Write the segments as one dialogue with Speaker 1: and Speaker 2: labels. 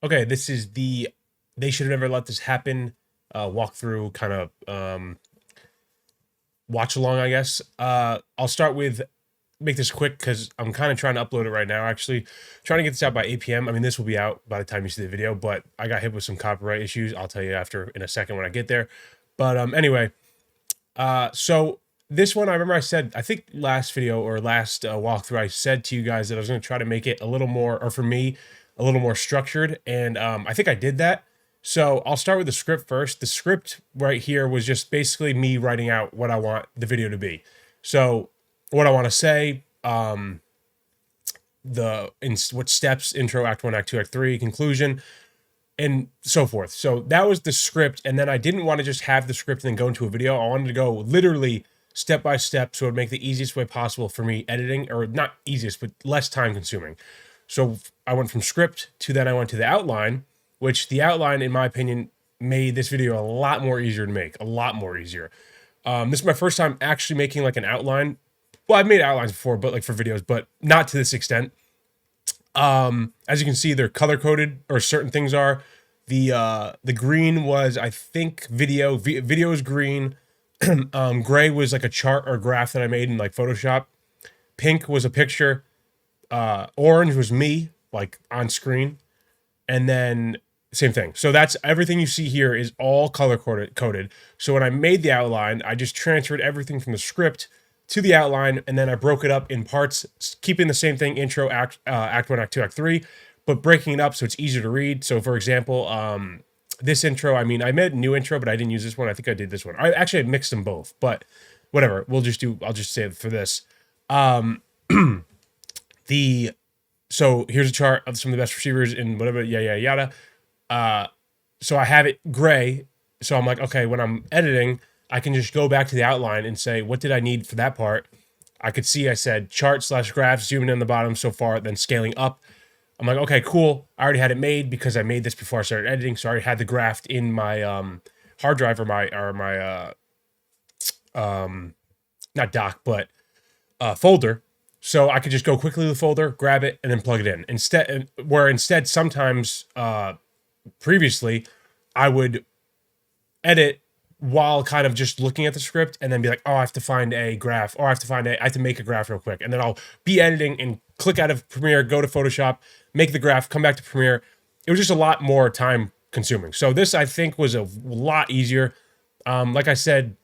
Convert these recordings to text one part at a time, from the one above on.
Speaker 1: Okay, this is the They Should Have Never Let This Happen walkthrough kind of watch along, I guess. I'll start with make this quick because I'm kind of trying to upload it right now. Actually, trying to get this out by 8 p.m. I mean, this will be out by the time you see the video, but I got hit with some copyright issues. I'll tell you after in a second when I get there. But anyway, so this one I remember I said I think last video or last walkthrough I said to you guys that I was going to try to make it a little more, or for me, a little more structured, and I think I did that. So I'll start with the script first. The script right here was just basically me writing out what I want the video to be. So what I want to say, what steps, intro, act one, act two, act three, conclusion, and so forth. So that was the script, and then I didn't want to just have the script and then go into a video. I wanted to go literally step by step, so it would make the easiest way possible for me editing, or not easiest, but less time consuming. So I went from script to then I went to the outline, which the outline, in my opinion, made this video a lot more easier to make, a lot more easier. This is my first time actually making like an outline. Well, I've made outlines before, but like for videos, but not to this extent. As you can see, they're color coded, or certain things are. The green was, I think, video is green. Gray was like a chart or graph that I made in like Photoshop. Pink was a picture. Orange was me, like on screen, and then same thing. So that's everything you see here is all color coded. So when I made the outline, I just transferred everything from the script to the outline, and then I broke it up in parts, keeping the same thing: intro, act one, act two, act three, but breaking it up so it's easier to read. So for example, this intro, I mean, I made a new intro, but I didn't use this one. I think I did this one. I actually mixed them both, but whatever. I'll just say it for this. The So here's a chart of some of the best receivers in whatever, yada yada. So I have it gray. So I'm like, okay, when I'm editing, I can just go back to the outline and say, what did I need for that part? I could see I said chart slash graph, zooming in the bottom so far, then scaling up. I'm like, okay, cool. I already had it made because I made this before I started editing. So I already had the graph in my hard drive, or my not doc, but folder. So I could just go quickly to the folder, grab it, and then plug it in. Instead, sometimes previously, I would edit while kind of just looking at the script and then be like, oh, I have to find a graph, or I have to make a graph real quick. And then I'll be editing and click out of Premiere, go to Photoshop, make the graph, come back to Premiere. It was just a lot more time consuming. So this, I think, was a lot easier. Like I said,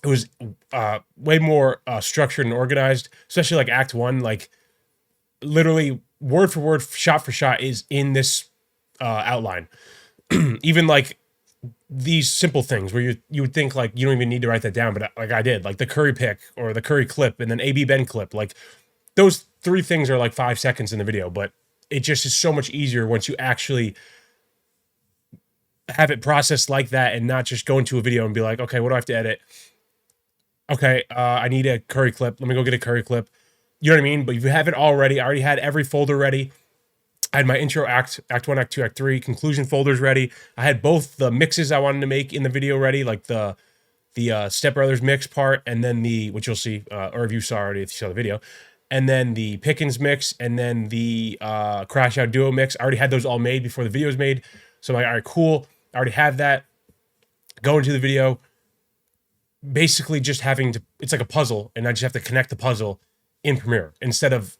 Speaker 1: it was way more structured and organized, especially like Act One. Like literally word for word, shot for shot is in this outline. Even like these simple things where you would think like you don't even need to write that down, but like I did, like the Curry pick or the Curry clip, and then AB Ben clip. Like those three things are like 5 seconds in the video, but it just is so much easier once you actually have it processed like that, and not just go into a video and be like, okay, what do I have to edit? Okay, I need a Curry clip. Let me go get a Curry clip. You know what I mean? But if you have it already, I already had every folder ready. I had my intro, act one, act two, act three, conclusion folders ready. I had both the mixes I wanted to make in the video ready, like the Step Brothers mix part, and then which you'll see, or if you saw already if you saw the video, and then the Pickens mix, and then the Crash Out Duo mix. I already had those all made before the video was made. So I'm like, all right, cool. I already have that. Go into the video. Basically just having to, it's like a puzzle, and I just have to connect the puzzle in Premiere instead of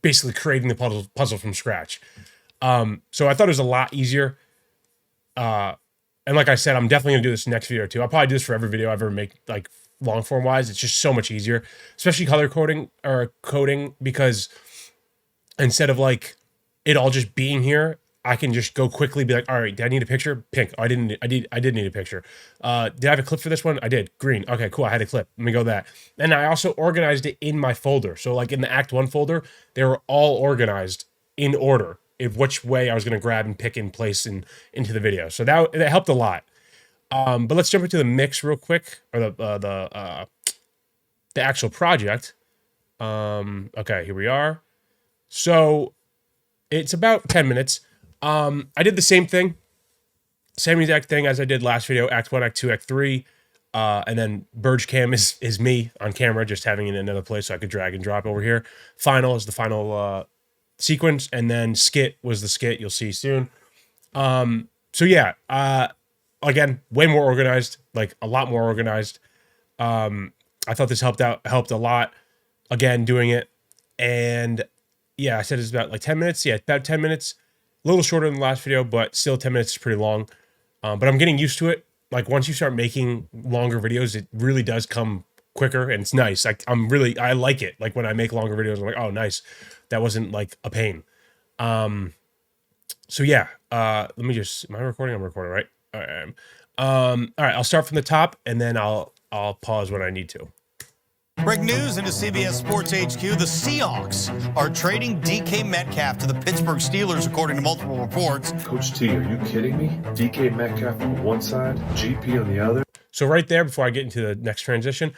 Speaker 1: basically creating the puzzle from scratch. So I thought it was a lot easier. And like I said, I'm definitely gonna do this next video too. I'll probably do this for every video I ever make, like long form wise. It's just so much easier, especially color coding or coding, because instead of like it all just being here, I can just go quickly, be like, all right, did I need a picture? Pink. Oh, I didn't. I did need a picture. Did I have a clip for this one? I did. Green. Okay, cool. I had a clip. Let me go that. And I also organized it in my folder. So like in the Act One folder, they were all organized in order of which way I was going to grab and pick and place into the video. So that helped a lot. But let's jump into the mix real quick, or the actual project. Okay, here we are. So it's about 10 minutes. I did the same exact thing as I did last video, Act 1, Act 2, Act 3. And then Burge Cam is me on camera, just having it in another place so I could drag and drop over here. Final is the final sequence, and then skit was the skit you'll see soon. So yeah, again, way more organized, like a lot more organized. I thought this helped a lot. Again, doing it, and yeah, I said it's about like 10 minutes. Yeah, about 10 minutes, a little shorter than the last video, but still 10 minutes is pretty long. But I'm getting used to it. Like once you start making longer videos, it really does come quicker, and it's nice. Like I like it. Like when I make longer videos, I'm like, oh, nice. That wasn't like a pain. So yeah, let me just, am I recording? I'm recording, right? All right. All right, I'll start from the top and then I'll pause when I need to.
Speaker 2: Breaking news into CBS Sports HQ. The Seahawks are trading DK Metcalf to the Pittsburgh Steelers, according to multiple reports.
Speaker 3: Coach T, are you kidding me? DK Metcalf on one side, GP on the other.
Speaker 1: So right there, before I get into the next transition,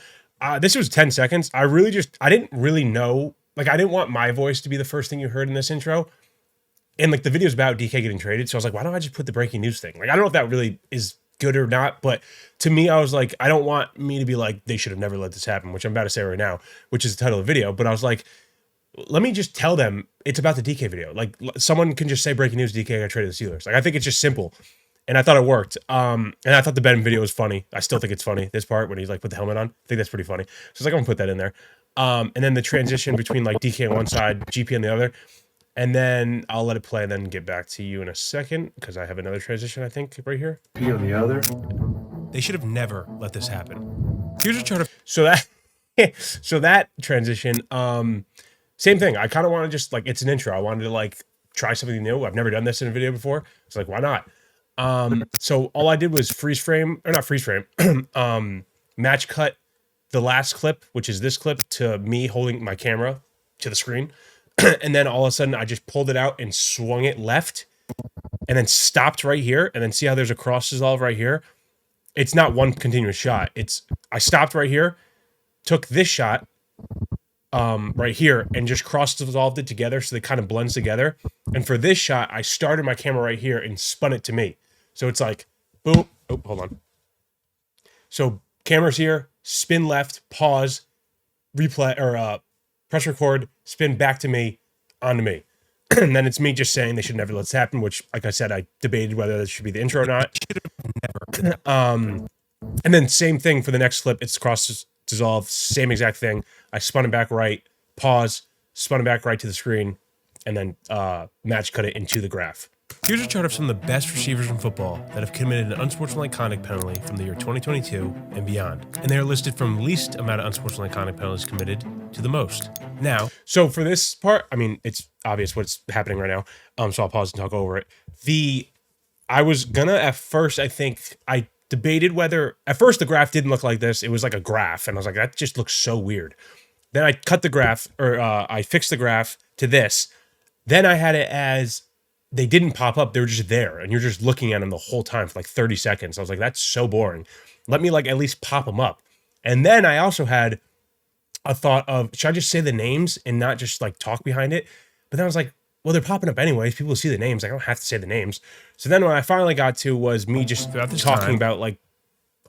Speaker 1: this was 10 seconds. I didn't really know, like I didn't want my voice to be the first thing you heard in this intro. And like the video's about DK getting traded. So I was like, why don't I just put the breaking news thing? Like, I don't know if that really is good or not, but to me, I was like, I don't want me to be like, they should have never let this happen, which I'm about to say right now, which is the title of the video. But I was like, let me just tell them it's about the DK video. Like someone can just say breaking news, DK got traded to the Steelers. Like, I think it's just simple. And I thought it worked. And I thought the Ben video was funny. I still think it's funny. This part when he's like, put the helmet on, I think that's pretty funny. So I was like, I'm gonna put that in there. And then the transition between like DK on one side, GP on the other. And then I'll let it play and then get back to you in a second because I have another transition, I think, right here.
Speaker 3: P on the other.
Speaker 1: They should have never let this happen. Here's a chart of so that transition. Same thing. I kind of want to just like, it's an intro. I wanted to like try something new. I've never done this in a video before. It's like, why not? So all I did was match cut the last clip, which is this clip, to me holding my camera to the screen. And then all of a sudden I just pulled it out and swung it left and then stopped right here. And then see how there's a cross dissolve right here. It's not one continuous shot. I stopped right here, took this shot right here and just cross dissolved it together. So they kind of blends together. And for this shot, I started my camera right here and spun it to me. So it's like, boom. Oh, hold on. So camera's here, spin left, pause, replay, or press record, spin back to me, onto me. And then it's me just saying they should never let this happen, which, like I said, I debated whether this should be the intro or not. And then same thing for the next clip. It's cross dissolve, same exact thing. I spun it back right, pause, spun it back right to the screen, and then match cut it into the graph. Here's a chart of some of the best receivers in football that have committed an unsportsmanlike conduct penalty from the year 2022 and beyond. And they are listed from least amount of unsportsmanlike conduct penalties committed to the most. Now, so for this part, I mean, it's obvious what's happening right now. So I'll pause and talk over it. I was gonna, at first, I think, I debated whether, at first the graph didn't look like this. It was like a graph. And I was like, that just looks so weird. Then I cut the graph, or I fixed the graph to this. Then I had it as, they didn't pop up. They were just there. And you're just looking at them the whole time for like 30 seconds. I was like, that's so boring. Let me like at least pop them up. And then I also had a thought of, should I just say the names and not just like talk behind it? But then I was like, well, they're popping up anyways. People see the names. I don't have to say the names. So then what I finally got to was me just talking about like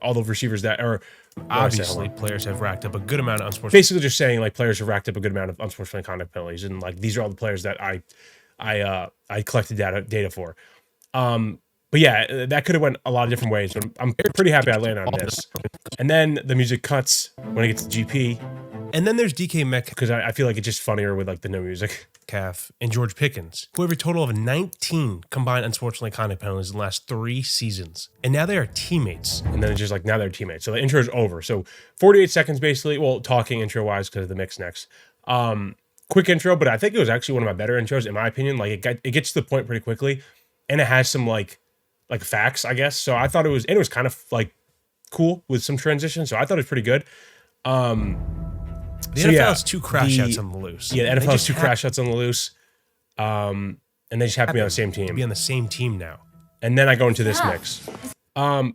Speaker 1: all the receivers that are obviously players have racked up a good amount of unsportsmanlike. Basically just saying like players have racked up a good amount of unsportsmanlike conduct penalties. And like, these are all the players that I collected data for. But yeah, that could have went a lot of different ways, but I'm pretty happy I landed on this. And then the music cuts when it gets to GP. And then there's DK Metcalf, because I feel like it's just funnier with like the no music. Calf and George Pickens, who have a total of 19 combined unsportsmanlike conduct penalties in the last 3 seasons. And now they are teammates. And then it's just like, now they're teammates. So the intro is over. So 48 seconds basically, well, talking intro-wise because of the mix next. Quick intro, but I think it was actually one of my better intros, in my opinion. Like it gets to the point pretty quickly, and it has some like facts, I guess. So I thought it was kind of like cool with some transition. So I thought it was pretty good. The NFL has 2 crash outs on the loose. Yeah, the NFL has 2 crash outs on the loose. And they just happen to be on the same team. To be on the same team now. And then I go into this mix.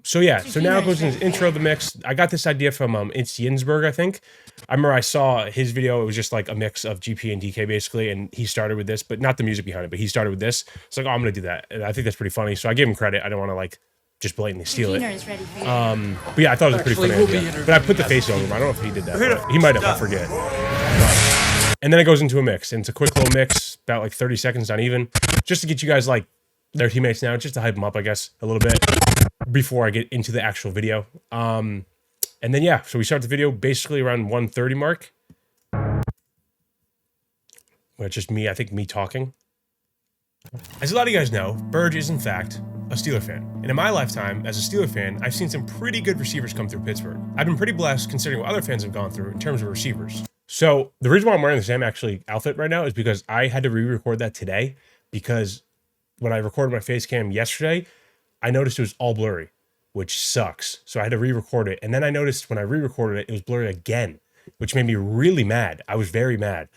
Speaker 1: So yeah, so now it goes into the intro of the mix. I got this idea from Itz Yinsberg, I think. I remember I saw his video. It was just like a mix of GP and DK basically, and he started with this, but not the music behind it, but he started with this. It's like, oh, I'm gonna do that. And I think that's pretty funny. So I gave him credit. I don't want to like just blatantly steal it. But yeah, I thought it was a pretty funny idea. But I put the face over him. I don't know if he did that. But he might have, I forget. And then it goes into a mix. And it's a quick little mix, about like 30 seconds, not even, just to get you guys like their teammates now, just to hype them up, I guess, a little bit before I get into the actual video. And then, yeah, so we start the video basically around 1:30 mark. Well, it's just me, I think me talking. As a lot of you guys know, Burge is, in fact, a Steeler fan. And in my lifetime, as a Steeler fan, I've seen some pretty good receivers come through Pittsburgh. I've been pretty blessed considering what other fans have gone through in terms of receivers. So the reason why I'm wearing the same actually outfit right now is because I had to re-record that today, because when I recorded my face cam yesterday, I noticed it was all blurry, which sucks. So I had to re-record it. And then I noticed when I re-recorded it, it was blurry again, which made me really mad. I was very mad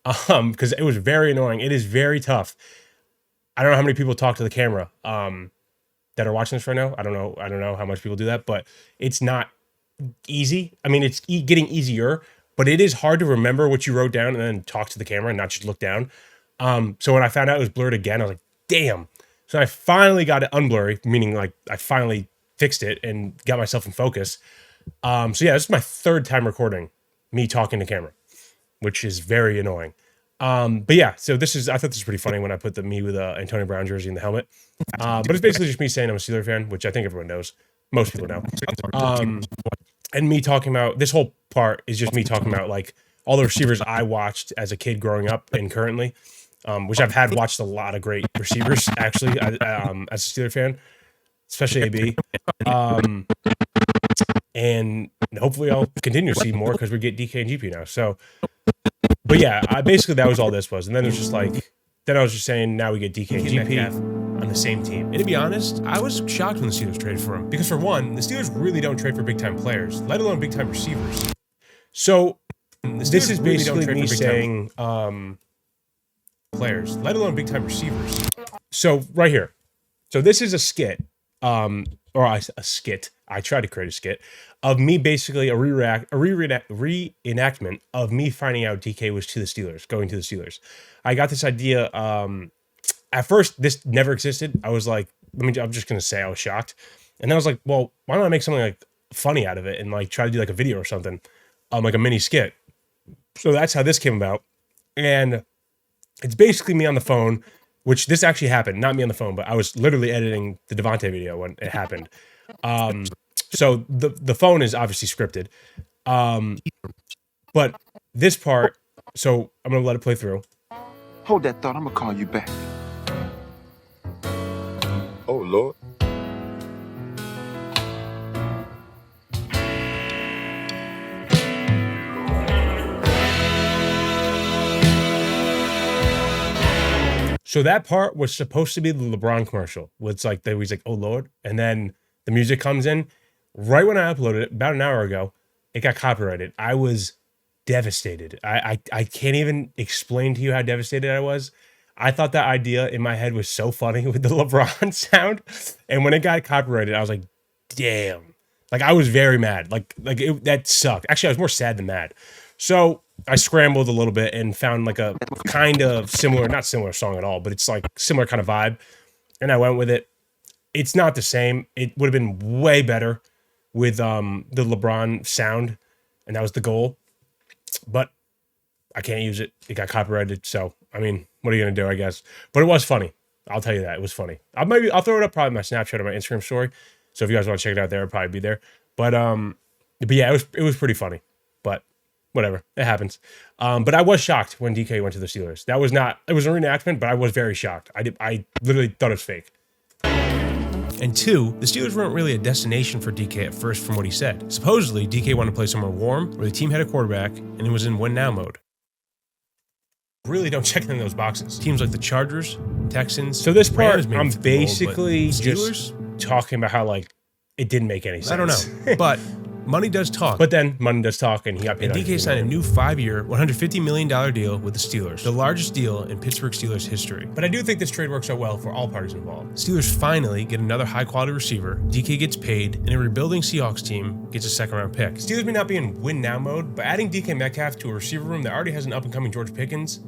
Speaker 1: because it was very annoying. It is very tough. I don't know how many people talk to the camera that are watching this right now. I don't know how much people do that, but it's not easy. I mean, it's getting easier, but it is hard to remember what you wrote down and then talk to the camera and not just look down. So when I found out it was blurred again, I was like, damn. So I finally got it unblurry, meaning like I finally fixed it and got myself in focus. So yeah, this is my third time recording me talking to camera, which is very annoying. But yeah, so I thought this was pretty funny when I put me with Antonio Brown jersey in the helmet. But it's basically just me saying I'm a Steeler fan, which I think everyone knows. Most people know. And me talking about, this whole part is just me talking about like all the receivers I watched as a kid growing up and currently, which I've had watched a lot of great receivers actually, as a Steeler fan, especially AB. And hopefully I'll continue to see more because we get DK and GP now. So, but yeah, basically that was all this was. And then it was just like, then I was just saying now we get DK and GP on the same team. And to be honest, I was shocked when the Steelers traded for him. Because for one, the Steelers really don't trade for big-time players, let alone big-time receivers. So this is basically me saying players, let alone big-time receivers. So right here. So this is a skit, or a skit. I tried to create a skit of me basically a reenactment of me finding out DK was to the Steelers, going to the Steelers. I got this idea. At first, this never existed. I was like, I'm just going to say I was shocked. And then I was like, well, why don't I make something like funny out of it and like try to do like a video or something, like a mini skit. So that's how this came about. And it's basically me on the phone, which this actually happened, not me on the phone, but I was literally editing the Devontae video when it happened. So the phone is obviously scripted. But this part, so I'm going to let it play through.
Speaker 4: Hold that thought, I'm gonna call you back. Oh, Lord.
Speaker 1: So that part was supposed to be the LeBron commercial. It's like, he's like, oh, Lord. And then the music comes in. Right when I uploaded it, about an hour ago, it got copyrighted. I was devastated. I can't even explain to you how devastated I was. I thought that idea in my head was so funny with the LeBron sound. And when it got copyrighted, I was like, damn. Like, I was very mad. That sucked. Actually, I was more sad than mad. So I scrambled a little bit and found like a kind of similar, not similar song at all, but it's like similar kind of vibe. And I went with it. It's not the same. It would have been way better with the LeBron sound. And that was the goal. But I can't use it. It got copyrighted. So, I mean, what are you going to do, I guess? But it was funny. I'll tell you that. It was funny. I'll throw it up probably in my Snapchat or my Instagram story. So if you guys want to check it out there, it'll probably be there. But yeah, it was pretty funny. But whatever. It happens. But I was shocked when DK went to the Steelers. It was a reenactment, but I was very shocked. I literally thought it was fake. And two, the Steelers weren't really a destination for DK at first from what he said. Supposedly, DK wanted to play somewhere warm, where the team had a quarterback, and it was in win-now mode. Really don't check any of those boxes. Teams like the Chargers, Texans. So this part, I'm basically just talking about how, like, it didn't make any sense. I don't know. But money does talk. But then money does talk, and he got paid. And DK signed a new 5-year, $150 million deal with the Steelers, the largest deal in Pittsburgh Steelers history. But I do think this trade works out well for all parties involved. Steelers finally get another high-quality receiver, DK gets paid, and a rebuilding Seahawks team gets a second-round pick. Steelers may not be in win-now mode, but adding DK Metcalf to a receiver room that already has an up-and-coming George Pickens,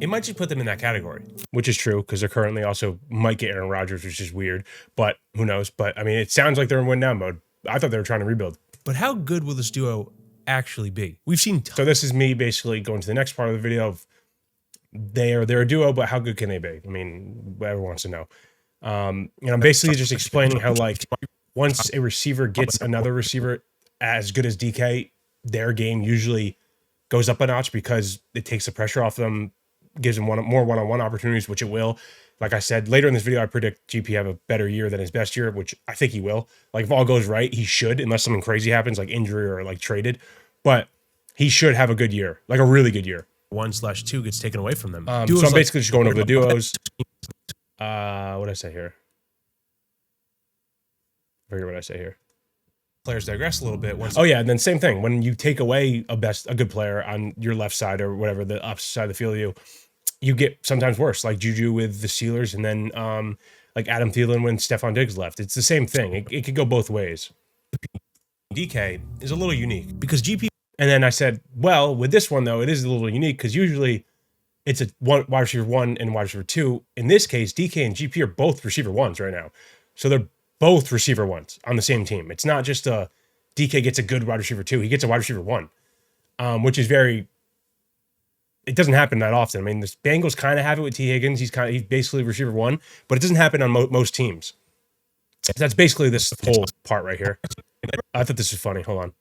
Speaker 1: it might just put them in that category. Which is true, because they're currently also might get Aaron Rodgers, which is weird, but who knows? But, I mean, it sounds like they're in win-now mode. I thought they were trying to rebuild. But how good will this duo actually be? We've seen so this is me basically going to the next part of the video of they're a duo, but how good can they be? I mean, whoever wants to know. And I'm basically just explaining how, like, once a receiver gets another receiver as good as DK, their game usually goes up a notch because it takes the pressure off them, gives them more one-on-one opportunities, which it will. Like I said, later in this video, I predict GP have a better year than his best year, which I think he will. Like, if all goes right, he should, unless something crazy happens, like injury or like traded. But he should have a good year, like a really good year.
Speaker 5: 1/2 gets taken away from them.
Speaker 1: So I'm basically just going over the duos. What did I say here? I forget what I say here.
Speaker 5: Players digress a little bit.
Speaker 1: Oh yeah, and then same thing. When you take away a good player on your left side or whatever, the opposite side of the field, you get sometimes worse, like Juju with the Steelers, and then like Adam Thielen when Stephon Diggs left. It's the same thing. It could go both ways.
Speaker 5: DK is a little unique because GP.
Speaker 1: And then I said, well, with this one though, it is a little unique because usually it's a wide receiver 1 and wide receiver 2. In this case, DK and GP are both receiver 1s right now, so they're both receiver 1s on the same team. It's not just a DK gets a good wide receiver 2; he gets a wide receiver 1, which is very. It doesn't happen that often. I mean, the Bengals kind of have it with T. Higgins. He's basically receiver 1, but it doesn't happen on most teams. That's basically this whole part right here. I thought this was funny. Hold on.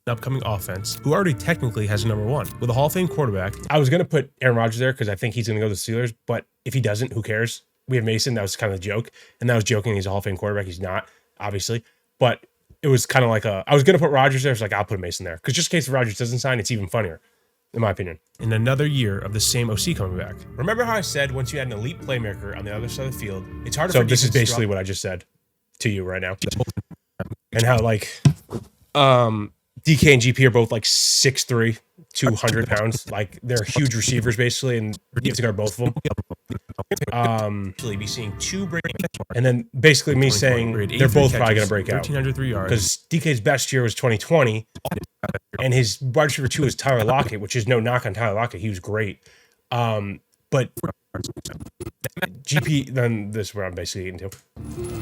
Speaker 5: Upcoming offense, who already technically has a number 1 with a Hall of Fame quarterback.
Speaker 1: I was gonna put Aaron Rodgers there because I think he's gonna go to the Steelers, but if he doesn't, who cares? We have Mason. That was kind of a joke, and that was joking. He's a Hall of Fame quarterback. He's not, obviously, but it was kind of like I was gonna put Rodgers there. It's like I'll put Mason there because just in case Rodgers doesn't sign, it's even funnier, in my opinion.
Speaker 5: In another year of the same OC coming back. Remember how I said once you had an elite playmaker on the other side of the field, it's harder.
Speaker 1: So this is basically what I just said to you right now, and how like DK and GP are both like 6'3", 200 pounds. Like they're huge receivers basically, and you have to guard both of them.
Speaker 5: Actually, be seeing 2 break,
Speaker 1: and then basically me saying they're both probably going to break out
Speaker 5: 1,303 yards
Speaker 1: because DK's best year was 2020, and his wide receiver 2 is Tyler Lockett, which is no knock on Tyler Lockett. He was great, but GP. Then this is where I'm basically getting to.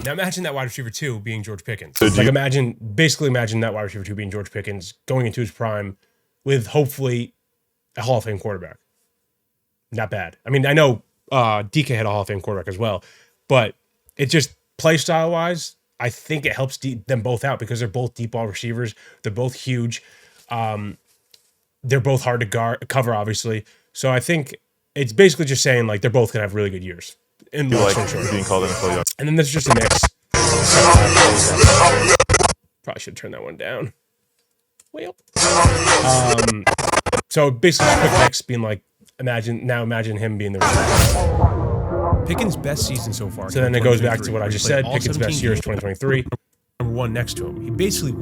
Speaker 5: Now imagine that wide receiver 2 being George Pickens.
Speaker 1: Like imagine that wide receiver 2 being George Pickens going into his prime with hopefully a Hall of Fame quarterback. Not bad. I mean, I know DK had a Hall of Fame quarterback as well, but it just play style wise, I think it helps them both out because they're both deep ball receivers. They're both huge. They're both hard to cover, obviously. So I think it's basically just saying like they're both gonna have really good years. In long story short.
Speaker 6: Being called NFL.
Speaker 1: And then there's just a mix. Probably should turn that one down. Well, so basically, quick mix being like, imagine him being the receiver.
Speaker 5: Pickens' best season so far.
Speaker 1: So then it goes back to what I just said. Pickens' best year is 2023.
Speaker 5: Number 1 next to him. He basically.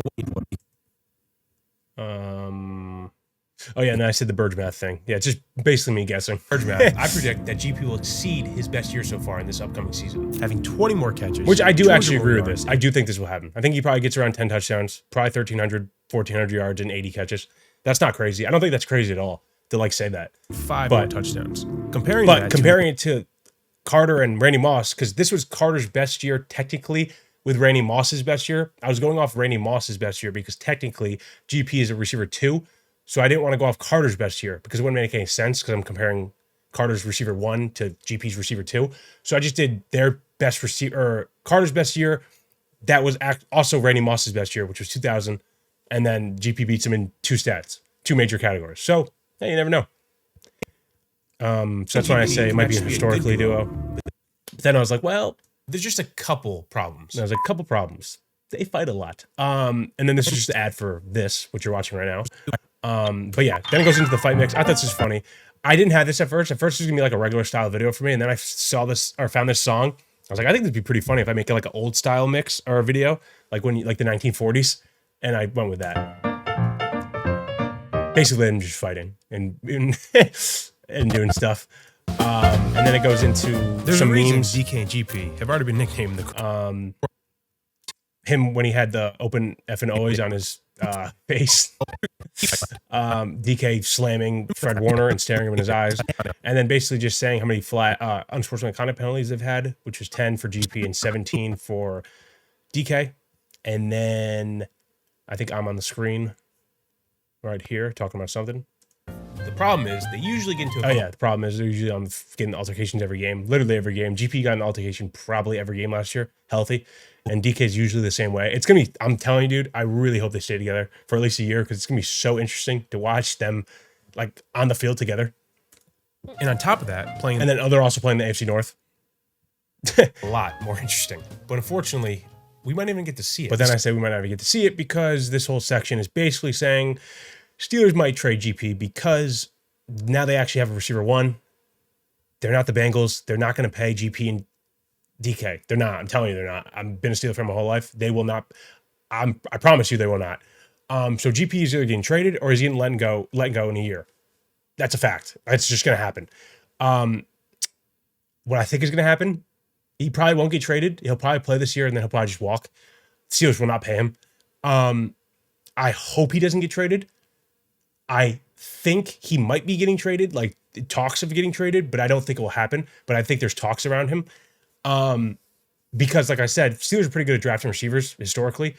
Speaker 1: Oh yeah, and then I said the Burge math thing. Yeah, it's just basically me guessing.
Speaker 5: Burge math. I predict that GP will exceed his best year so far in this upcoming season, having 20 more catches.
Speaker 1: Which I do actually agree with this. I do think this will happen. I think he probably gets around 10 touchdowns, probably 1,300, 1,400 yards and 80 catches. That's not crazy. I don't think that's crazy at all to like say that.
Speaker 5: 5 more touchdowns. Comparing
Speaker 1: it to Carter and Randy Moss, because this was Carter's best year technically with Randy Moss's best year. I was going off Randy Moss's best year because technically GP is a receiver 2. So I didn't want to go off Carter's best year because it wouldn't make any sense because I'm comparing Carter's receiver 1 to GP's receiver 2. So I just did their best receiver, Carter's best year. That was also Randy Moss's best year, which was 2000. And then GP beats him in 2 major categories. So hey, you never know. So that's why I say it might be a historically duo. But then I was like, well,
Speaker 5: there's just a couple problems.
Speaker 1: There's a couple problems. They fight a lot. And then this is just an ad for this, what you're watching right now. But yeah, then it goes into the fight mix. I thought this was funny. I didn't have this at first. At first, it was gonna be like a regular style video for me, and then I saw this or found this song. I was like, I think this would be pretty funny if I make it like an old style mix or a video, like like the 1940s. And I went with that. Basically, them just fighting and doing stuff. And then it goes into some memes.
Speaker 5: DK and GP have already been nicknamed the.
Speaker 1: Him when he had the open F and O's on his face. DK slamming Fred Warner and staring him in his eyes, and then basically just saying how many flat unsportsmanlike conduct penalties they've had, which was 10 for GP and 17 for DK. And then I think I'm on the screen right here talking about something.
Speaker 5: The problem is they usually get into
Speaker 1: Oh yeah, the problem is they're usually on getting altercations every game, literally every game. GP got an altercation probably every game last year, healthy, and DK is usually the same way. It's gonna be. I'm telling you, dude. I really hope they stay together for at least a year because it's gonna be so interesting to watch them like on the field together.
Speaker 5: And on top of that, playing
Speaker 1: And then they're also playing the AFC North.
Speaker 5: a lot more interesting. But unfortunately, we might even get to see it.
Speaker 1: But then I say we might not even get to see it because this whole section is basically saying Steelers might trade GP because now they actually have a receiver one. They're not the Bengals. They're not going to pay GP and DK. They're not. I'm telling you, they're not. I've been a Steeler fan my whole life. They will not. I promise you, they will not. So GP is either getting traded or he's getting let go in a year. That's a fact. It's just going to happen. What I think is going to happen, he probably won't get traded. He'll probably play this year and then he'll probably just walk. Steelers will not pay him. I hope he doesn't get traded. I think he might be getting traded, like talks of getting traded, but I don't think it will happen. But I think there's talks around him. Because like I said, Steelers are pretty good at drafting receivers historically.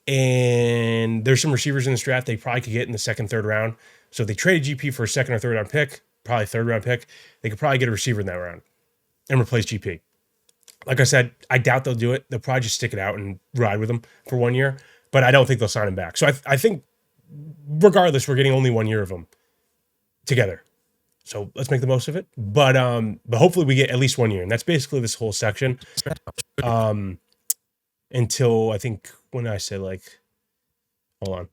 Speaker 1: And there's some receivers in this draft they probably could get in the second, third round. So if they traded GP for a second or third round pick, probably third round pick, they could probably get a receiver in that round and replace GP. Like I said, I doubt they'll do it. They'll probably just stick it out and ride with him for 1 year, but I don't think they'll sign him back. So I think regardless, we're getting only 1 year of them together. So let's make the most of it. But hopefully we get at least 1 year. And that's basically this whole section. Until I think when I say like, hold on.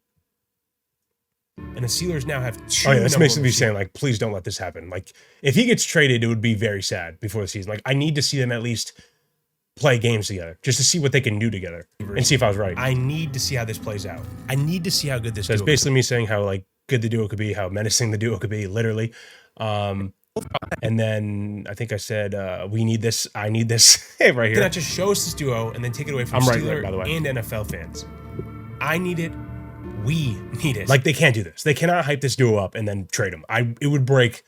Speaker 5: And the Steelers now have two.
Speaker 1: Oh yeah, that's
Speaker 5: number
Speaker 1: basically
Speaker 5: one
Speaker 1: saying like, please don't let this happen. Like if he gets traded, it would be very sad before the season. Like I need to see them at least play games together just to see what they can do together and see if I was right.
Speaker 5: I need to see how this plays out. I need to see how good this
Speaker 1: So it's
Speaker 5: duo
Speaker 1: basically me saying how like good the duo could be, how menacing the duo could be, literally. And then I think I said, we need this. I need this right
Speaker 5: could
Speaker 1: here.
Speaker 5: not just show us this duo and then take it away from
Speaker 1: I'm right,
Speaker 5: Steeler
Speaker 1: by the way.
Speaker 5: and NFL fans. I need it. We need it.
Speaker 1: Like they can't do this. They cannot hype this duo up and then trade him. It would break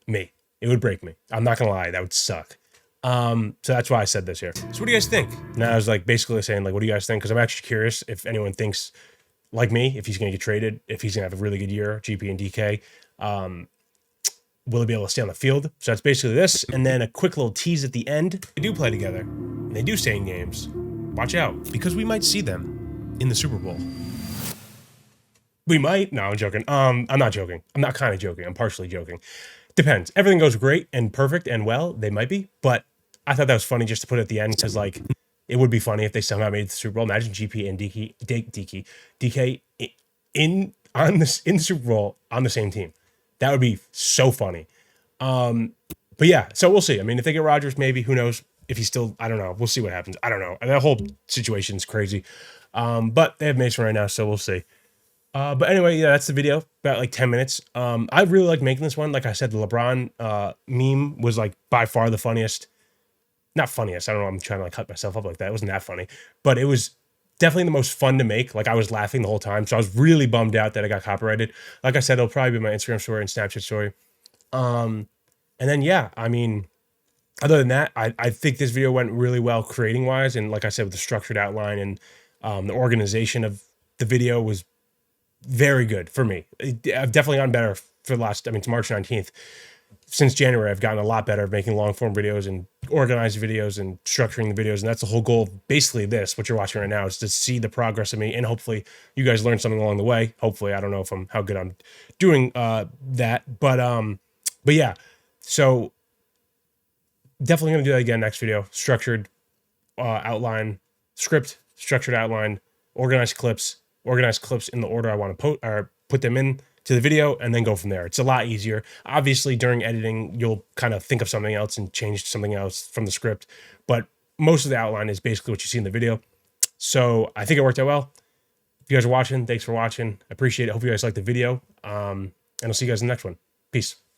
Speaker 1: me. It would break me. I'm not gonna lie. That would suck. So that's why I said this here.
Speaker 5: So what do you guys think?
Speaker 1: And I was like basically saying like, what do you guys think? Because I'm actually curious if anyone thinks like me, if he's gonna get traded, if he's gonna have a really good year, GP and DK. Will he be able to stay on the field? So that's basically this. And then a quick little tease at the end.
Speaker 5: They do play together. And they do stay in games. Watch out, because we might see them in the Super Bowl.
Speaker 1: We might. No, I'm joking. I'm not joking. I'm not kind of joking. I'm partially joking. Depends. Everything goes great and perfect and well, they might be. But I thought that was funny just to put it at the end because like it would be funny if they somehow made it to the Super Bowl. Imagine GP and DK in the Super Bowl on the same team. That would be so funny. But yeah, so we'll see. I mean, if they get Rodgers, maybe, who knows? If he's still, I don't know. We'll see what happens. I don't know. That whole situation's crazy. But they have Mason right now, so we'll see. But anyway, yeah, that's the video. About like 10 minutes. I really like making this one. Like I said, the LeBron meme was like by far the funniest. Not funniest. I don't know. I'm trying to like cut myself up like that. It wasn't that funny. But it was definitely the most fun to make. Like I was laughing the whole time. So I was really bummed out that I got copyrighted. Like I said, it'll probably be my Instagram story and Snapchat story. And then, yeah, I mean, other than that, I think this video went really well creating wise. And like I said, with the structured outline and the organization of the video was very good for me. I've definitely gotten better for the last, I mean, it's March 19th. Since January, I've gotten a lot better at making long form videos and organized videos and structuring the videos. And that's the whole goal of basically this, what you're watching right now, is to see the progress of me. And hopefully you guys learn something along the way. Hopefully, I don't know if how good I'm doing that. But yeah, so definitely going to do that again next video. Structured outline, script, structured outline, organized clips in the order I want to put them in to the video and then go from there. It's a lot easier. Obviously, during editing, you'll kind of think of something else and change to something else from the script, but most of the outline is basically what you see in the video. So I think it worked out well. If you guys are watching, thanks for watching. I appreciate it. Hope you guys liked the video. And I'll see you guys in the next one. Peace.